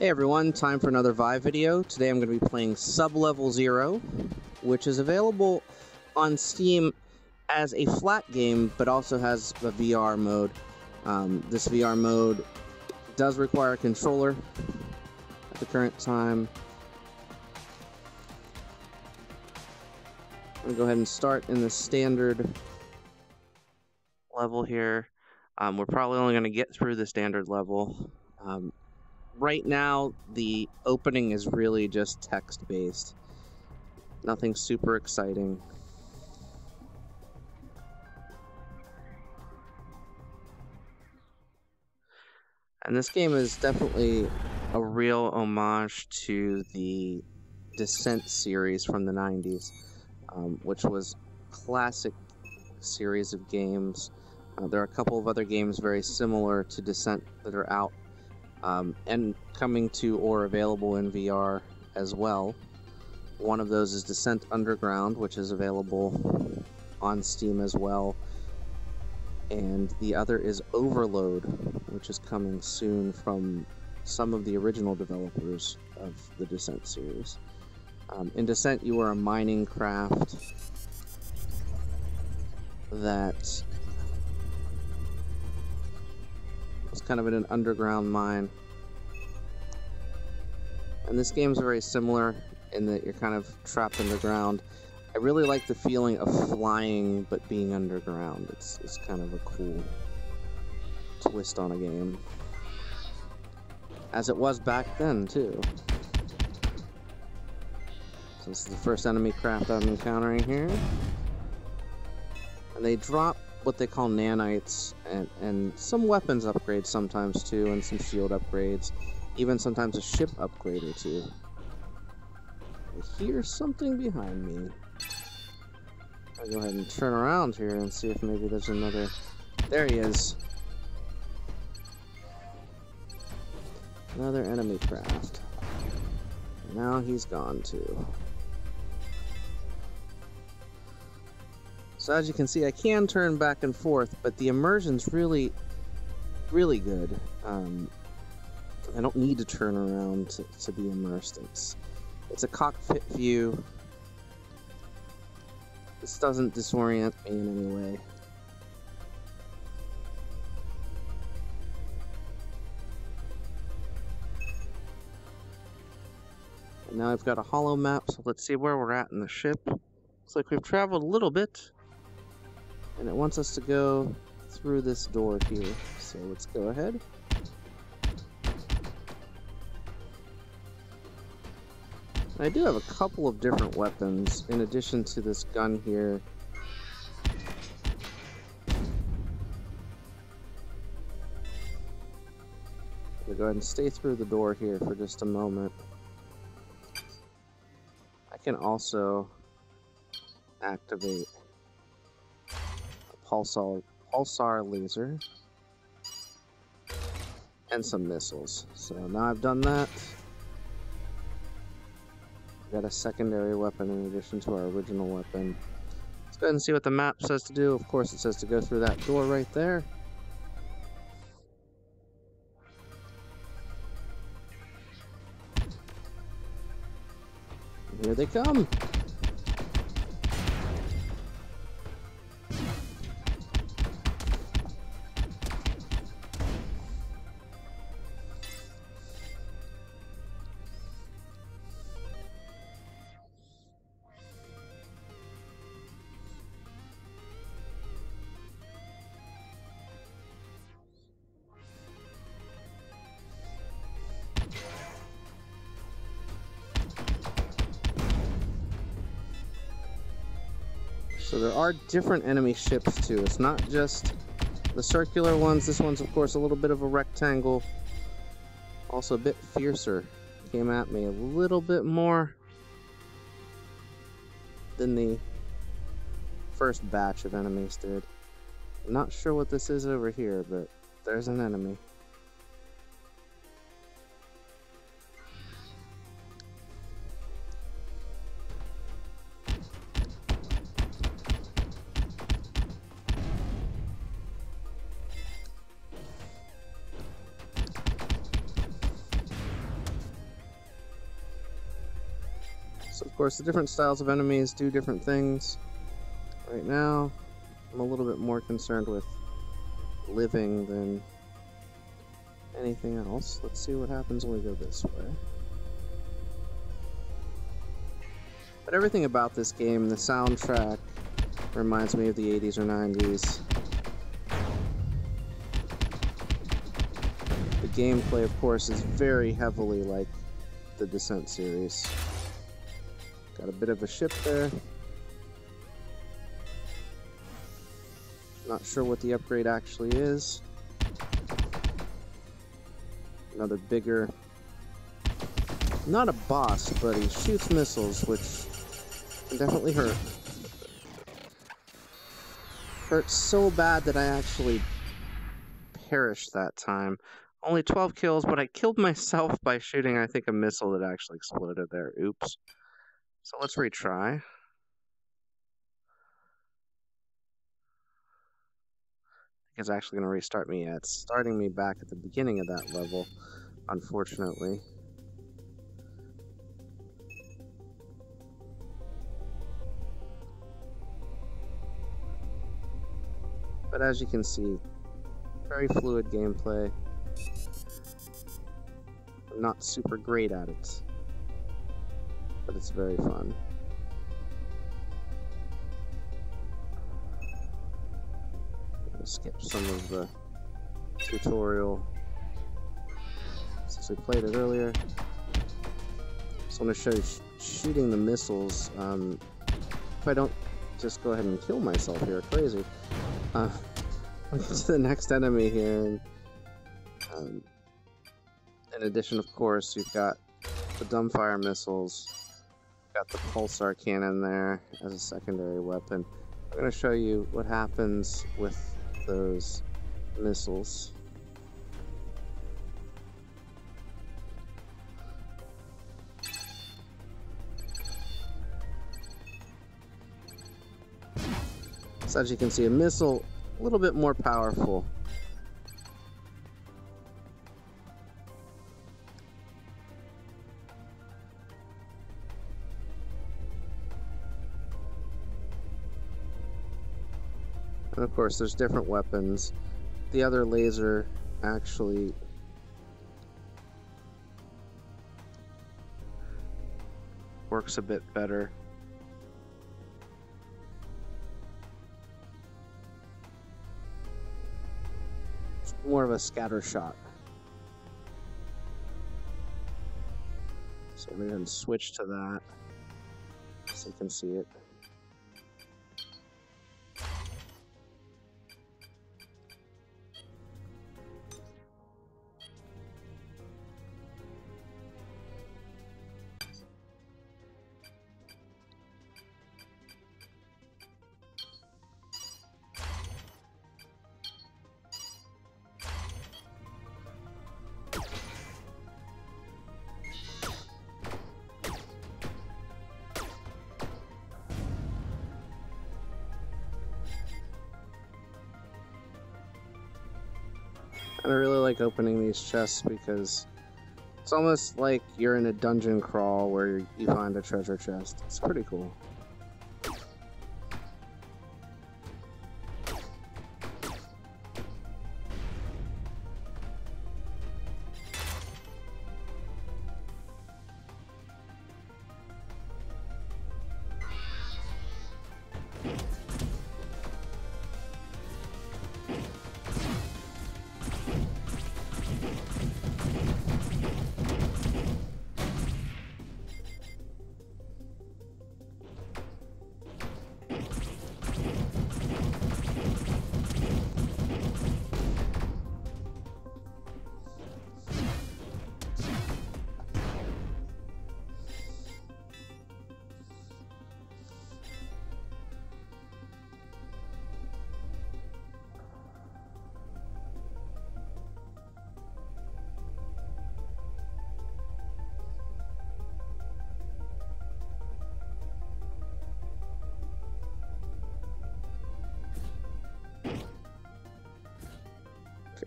Hey everyone, time for another Vive video. Today I'm going to be playing Sublevel 0, which is available on Steam as a flat game, but also has a VR mode. This VR mode does require a controller at the current time. I'm going to go ahead and start in the standard level here. We're probably only going to get through the standard level. Right now, the opening is really just text-based. Nothing super exciting. And this game is definitely a real homage to the Descent series from the 90s, which was a classic series of games. There are a couple of other games very similar to Descent that are out and coming to or available in VR as well. One of those is Descent Underground, which is available on Steam as well. And the other is Overload, which is coming soon from some of the original developers of the Descent series. In Descent, you were a mining craft that was kind of in an underground mine. And this game's very similar in that you're kind of trapped underground. I really like the feeling of flying but being underground. It's kind of a cool twist on a game. As it was back then, too. So this is the first enemy craft I'm encountering here. And they drop what they call nanites, and some weapons upgrades sometimes too, and some shield upgrades, even sometimes a ship upgrade or two. I hear something behind me. I'll go ahead and turn around here and see if maybe there's another. There he is. Another enemy craft. Now he's gone too. So as you can see, I can turn back and forth, but the immersion's really, really good. I don't need to turn around to be immersed. It's a cockpit view. This doesn't disorient me in any way. And now I've got a holo map, so let's see where we're at in the ship. Looks like we've traveled a little bit. And it wants us to go through this door here. So let's go ahead. I do have a couple of different weapons in addition to this gun here. I'll go ahead and stay through the door here for just a moment. I can also activate pulsar laser and some missiles. So now I've done that. Got a secondary weapon in addition to our original weapon. Let's go ahead and see what the map says to do. Of course, it says to go through that door right there. And here they come. So there are different enemy ships too. It's not just the circular ones. This one's of course a little bit of a rectangle. Also a bit fiercer. Came at me a little bit more than the first batch of enemies did. I'm not sure what this is over here, but there's an enemy. So of course the different styles of enemies do different things. Right now, I'm a little bit more concerned with living than anything else. Let's see what happens when we go this way. But everything about this game, the soundtrack, reminds me of the 80s or 90s. The gameplay, of course, is very heavily like the Descent series. Got a bit of a ship there. Not sure what the upgrade actually is. Another bigger, not a boss, but he shoots missiles, which can definitely hurt. Hurts so bad that I actually perished that time. Only 12 kills, but I killed myself by shooting, I think, a missile that actually exploded there. Oops. So let's retry. I think it's actually going to restart me. Yeah, it's starting me back at the beginning of that level, unfortunately. But as you can see, very fluid gameplay. I'm not super great at it, but it's very fun. Skip some of the tutorial since we played it earlier. So I'm going to show you shooting the missiles. If I don't just go ahead and kill myself here, crazy. We'll get to the next enemy here. And, in addition, of course, you've got the dumbfire missiles. Got the pulsar cannon there as a secondary weapon. I'm going to show you what happens with those missiles. So as you can see, a missile a little bit more powerful. And of course, there's different weapons. The other laser actually works a bit better. It's more of a scatter shot. So we're going to switch to that so you can see it. And I really like opening these chests because it's almost like you're in a dungeon crawl where you find a treasure chest. It's pretty cool.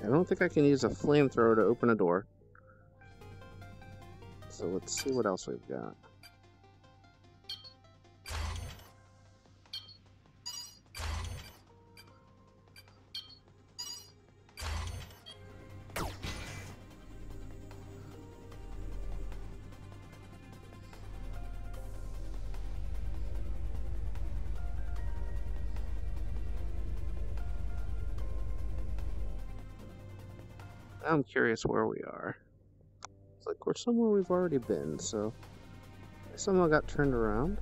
I don't think I can use a flamethrower to open a door. So let's see what else we've got. I'm curious where we are. It's like we're somewhere we've already been, so I somehow got turned around.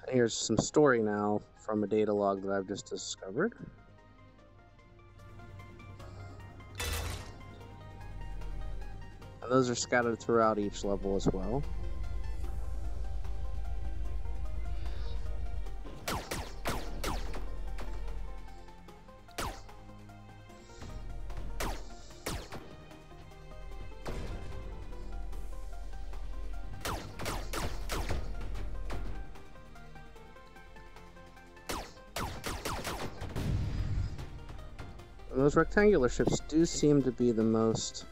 Here's some story now from a data log that I've just discovered. And those are scattered throughout each level as well. And those rectangular ships do seem to be the most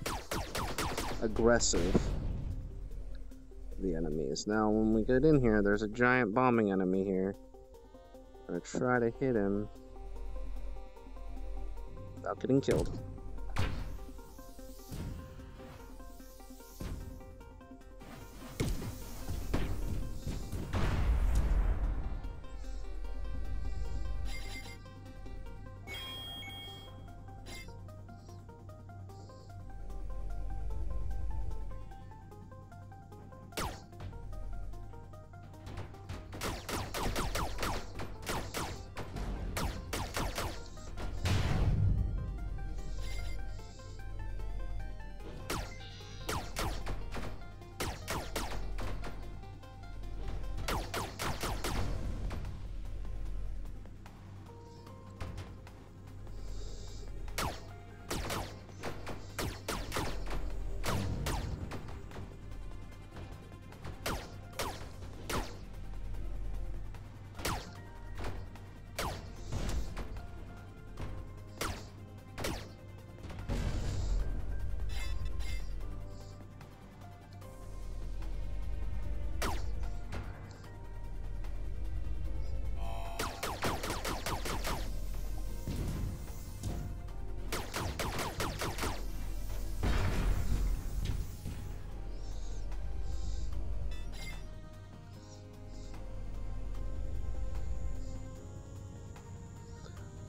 aggressive of the enemies. Now, when we get in here, there's a giant bombing enemy here. I'm gonna try to hit him without getting killed.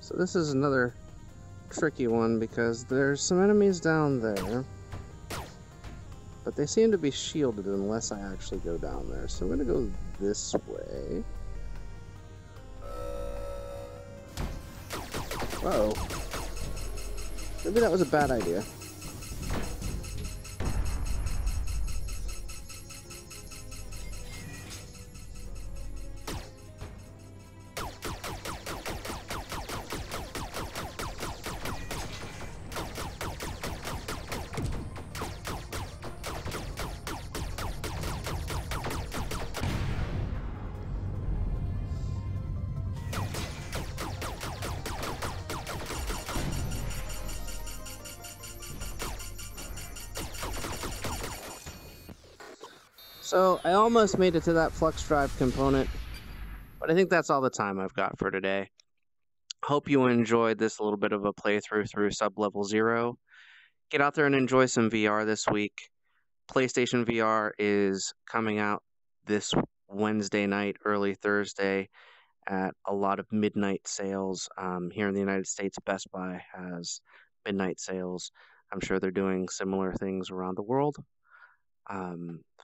So this is another tricky one because there's some enemies down there, but they seem to be shielded unless I actually go down there. So I'm gonna go this way. Whoa. Maybe that was a bad idea. So I almost made it to that flux drive component, but I think that's all the time I've got for today. Hope you enjoyed this little bit of a playthrough through Sublevel 0. Get out there and enjoy some VR this week. PlayStation VR is coming out this Wednesday night, early Thursday, at a lot of midnight sales. Here in the United States, Best Buy has midnight sales. I'm sure they're doing similar things around the world.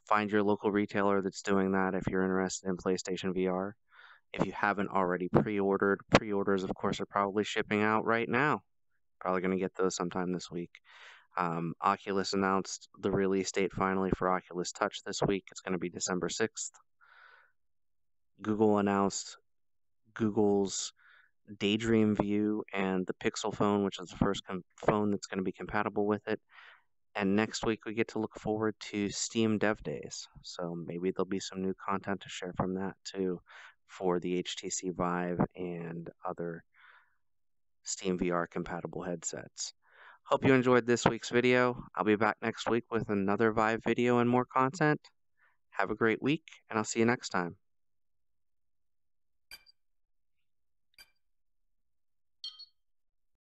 Find your local retailer that's doing that if you're interested in PlayStation VR. If you haven't already pre-ordered, pre-orders, of course, are probably shipping out right now. Probably going to get those sometime this week. Oculus announced the release date finally for Oculus Touch this week. It's going to be December 6th. Google announced Google's Daydream View and the Pixel phone, which is the first phone that's going to be compatible with it. And next week we get to look forward to Steam Dev Days. So maybe there'll be some new content to share from that too for the HTC Vive and other Steam VR compatible headsets. Hope you enjoyed this week's video. I'll be back next week with another Vive video and more content. Have a great week, and I'll see you next time.